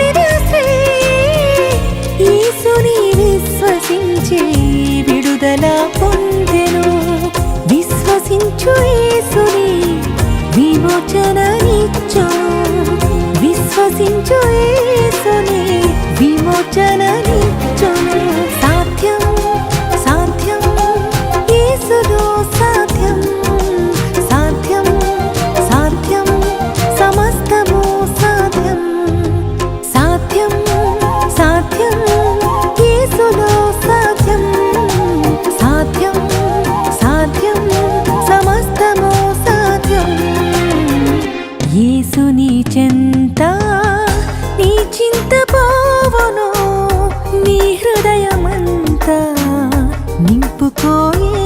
నిరసే యేసుని విశ్వసించే విడుదల పొందెను విశ్వసించు యేసుని విమోచన ఇచ్చెను విశ్వసించు యేసుని విమోచన ఇచ్చెను సాధ్యం సాధ్యం యేసులో సాధ్యం సాధ్యం సాధ్యం సమస్తము సాధ్యం సాధ్యం సాధ్యం యేసులో సాధ్యం సాధ్యం సాధ్యం సమస్తము సాధ్యం యేసుని చెంత నీ చింత పోవును నీ హృదయమంతా నింపుకోయే